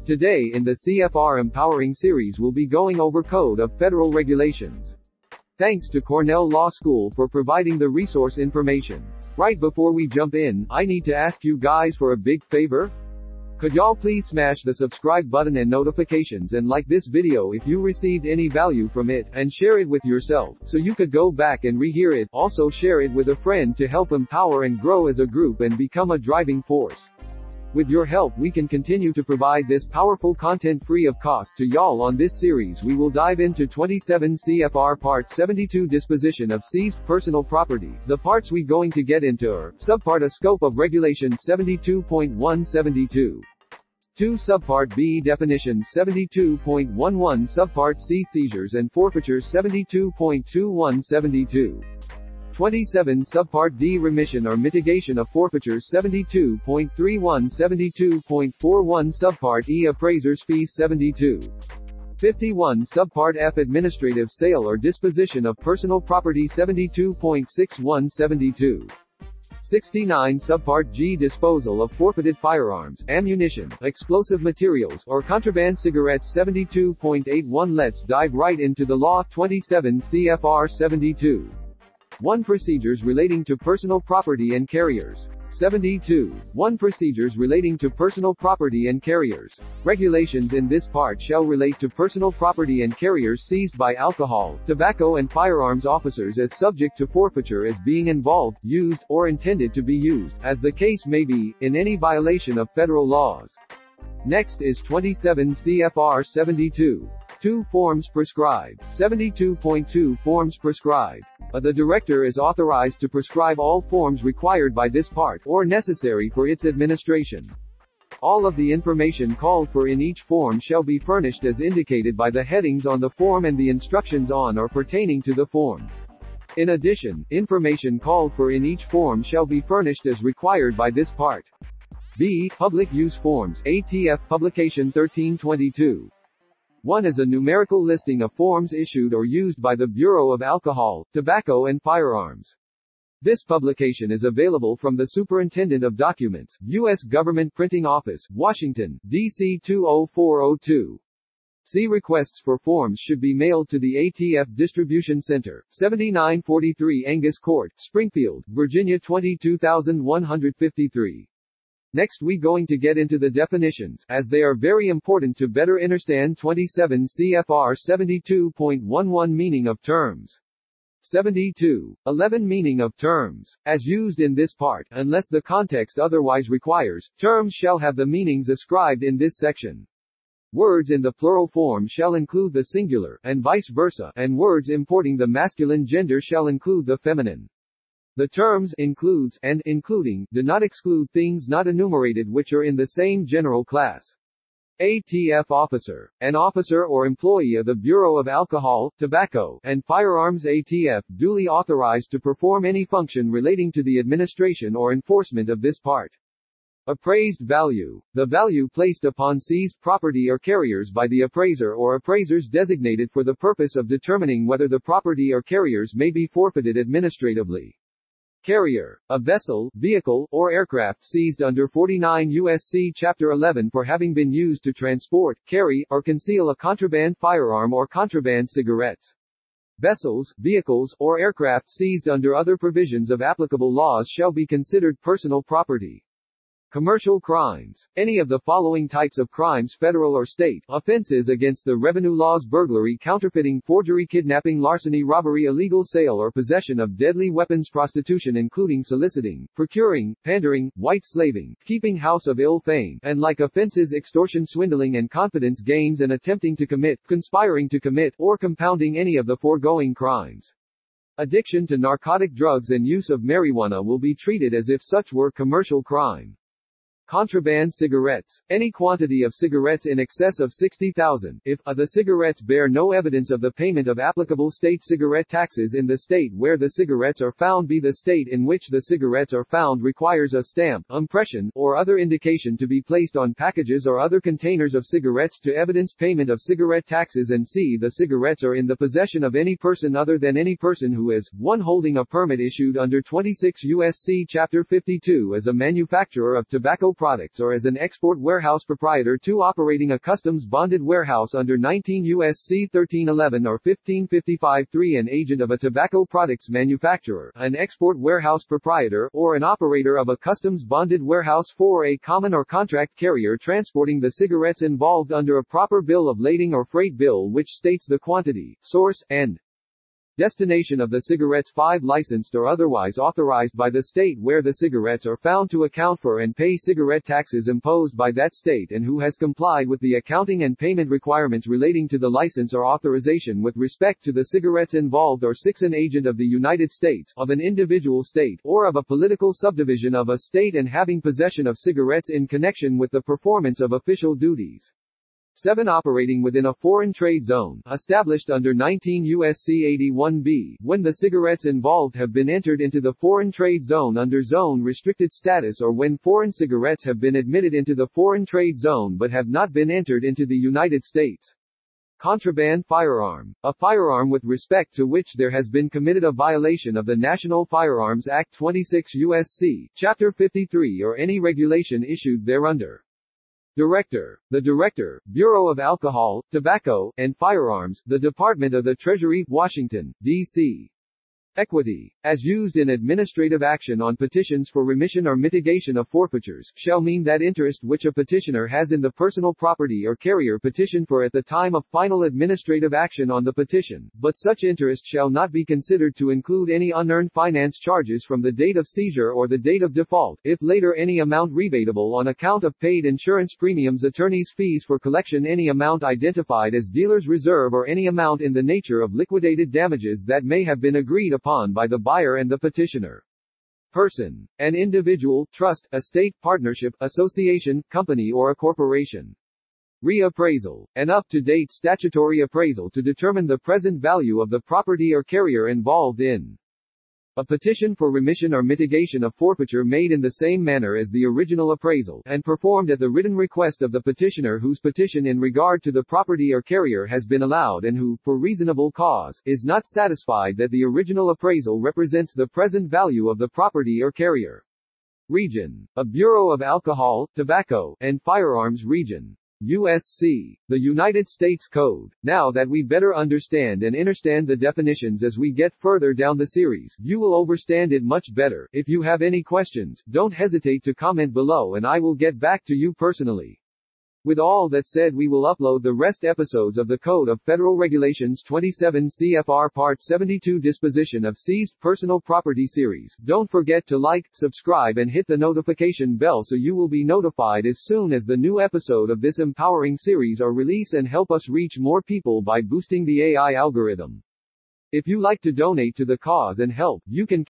Today in the CFR Empowering series we'll be going over Code of Federal Regulations. Thanks to Cornell Law School for providing the resource information. Right before we jump in, I need to ask you guys for a big favor. Could y'all please smash the subscribe button and notifications and like this video if you received any value from it, and share it with yourself, so you could go back and rehear it. Also share it with a friend to help empower and grow as a group and become a driving force. With your help we can continue to provide this powerful content free of cost to y'all. On this series we will dive into 27 CFR Part 72 Disposition of Seized Personal Property. The parts we going to get into are, Subpart A, Scope of Regulation 72.172. 2. Subpart B, Definition 72.11. Subpart C, Seizures and Forfeitures 72.2172. 27. Subpart D, Remission or Mitigation of Forfeitures 72.31. 72.41. Subpart E, Appraisers Fees 72. 51. Subpart F, Administrative Sale or Disposition of Personal Property 72.61. 72. 69. Subpart G, Disposal of Forfeited Firearms, Ammunition, Explosive Materials, or Contraband Cigarettes 72.81. Let's dive right into the law. 27 CFR 72. 1. Procedures relating to personal property and carriers. 72. 1. Procedures relating to personal property and carriers. Regulations in this part shall relate to personal property and carriers seized by alcohol, tobacco and firearms officers as subject to forfeiture as being involved, used, or intended to be used, as the case may be, in any violation of federal laws. Next is 27 CFR 72. 2. Forms prescribed. 72.2. Forms prescribed. The Director is authorized to prescribe all forms required by this part, or necessary for its administration. All of the information called for in each form shall be furnished as indicated by the headings on the form and the instructions on or pertaining to the form. In addition, information called for in each form shall be furnished as required by this part. B. Public Use Forms. ATF Publication 1322. 1 is a numerical listing of forms issued or used by the Bureau of Alcohol, Tobacco and Firearms. This publication is available from the Superintendent of Documents, U.S. Government Printing Office, Washington, D.C. 20402. C. Requests for forms should be mailed to the ATF Distribution Center, 7943 Angus Court, Springfield, Virginia 22153. Next we going to get into the definitions, as they are very important to better understand 27 CFR 72.11 Meaning of terms. 72.11 Meaning of terms. As used in this part, unless the context otherwise requires, terms shall have the meanings ascribed in this section. Words in the plural form shall include the singular, and vice versa, and words importing the masculine gender shall include the feminine. The terms includes and including do not exclude things not enumerated which are in the same general class. ATF officer, an officer or employee of the Bureau of Alcohol, Tobacco, and Firearms. ATF duly authorized to perform any function relating to the administration or enforcement of this part. Appraised value. The value placed upon seized property or carriers by the appraiser or appraisers designated for the purpose of determining whether the property or carriers may be forfeited administratively. Carrier, a vessel, vehicle, or aircraft seized under 49 U.S.C. Chapter 11 for having been used to transport, carry, or conceal a contraband firearm or contraband cigarettes. Vessels, vehicles, or aircraft seized under other provisions of applicable laws shall be considered personal property. Commercial crimes. Any of the following types of crimes, federal or state: offenses against the revenue laws: burglary, counterfeiting, forgery, kidnapping, larceny, robbery, illegal sale or possession of deadly weapons, prostitution including soliciting, procuring, pandering, white slaving, keeping house of ill fame, and like offenses: extortion, swindling and confidence games, and attempting to commit, conspiring to commit, or compounding any of the foregoing crimes. Addiction to narcotic drugs and use of marijuana will be treated as if such were commercial crime. Contraband cigarettes. Any quantity of cigarettes in excess of 60,000, if the cigarettes bear no evidence of the payment of applicable state cigarette taxes in the state where the cigarettes are found. B. The state in which the cigarettes are found requires a stamp, impression, or other indication to be placed on packages or other containers of cigarettes to evidence payment of cigarette taxes. And C. The cigarettes are in the possession of any person other than any person who is, 1. Holding a permit issued under 26 U.S.C. Chapter 52 as a manufacturer of tobacco products or as an export warehouse proprietor 2. Operating a customs-bonded warehouse under 19 U.S.C. 1311 or 1555 3. An agent of a tobacco products manufacturer, an export warehouse proprietor, or an operator of a customs-bonded warehouse. 4. A common or contract carrier transporting the cigarettes involved under a proper bill of lading or freight bill which states the quantity, source, and destination of the cigarettes. 5. Licensed or otherwise authorized by the state where the cigarettes are found to account for and pay cigarette taxes imposed by that state and who has complied with the accounting and payment requirements relating to the license or authorization with respect to the cigarettes involved. Or 6. An agent of the United States, of an individual state, or of a political subdivision of a state and having possession of cigarettes in connection with the performance of official duties. 7. Operating within a foreign trade zone, established under 19 U.S.C. 81b, when the cigarettes involved have been entered into the foreign trade zone under zone restricted status or when foreign cigarettes have been admitted into the foreign trade zone but have not been entered into the United States. Contraband firearm, a firearm with respect to which there has been committed a violation of the National Firearms Act 26 U.S.C. Chapter 53 or any regulation issued thereunder. Director. The Director, Bureau of Alcohol, Tobacco, and Firearms, the Department of the Treasury, Washington, D.C. Equity, as used in administrative action on petitions for remission or mitigation of forfeitures, shall mean that interest which a petitioner has in the personal property or carrier petitioned for at the time of final administrative action on the petition, but such interest shall not be considered to include any unearned finance charges from the date of seizure or the date of default, if later any amount rebatable on account of paid insurance premiums, attorney's fees for collection, any amount identified as dealer's reserve, or any amount in the nature of liquidated damages that may have been agreed upon by the buyer and the petitioner. Person. An individual, trust, estate, partnership, association, company or a corporation. Reappraisal. An up-to-date statutory appraisal to determine the present value of the property or carrier involved in a petition for remission or mitigation of forfeiture made in the same manner as the original appraisal, and performed at the written request of the petitioner whose petition in regard to the property or carrier has been allowed and who, for reasonable cause, is not satisfied that the original appraisal represents the present value of the property or carrier. Region. A Bureau of Alcohol, Tobacco, and Firearms Region. USC. The United States Code. Now that we better understand and understand the definitions as we get further down the series, you will understand it much better. If you have any questions, don't hesitate to comment below and I will get back to you personally. With all that said, we will upload the rest episodes of the Code of Federal Regulations 27 CFR Part 72 Disposition of Seized Personal Property series. Don't forget to like, subscribe and hit the notification bell so you will be notified as soon as the new episode of this empowering series are released and help us reach more people by boosting the AI algorithm. If you like to donate to the cause and help, you can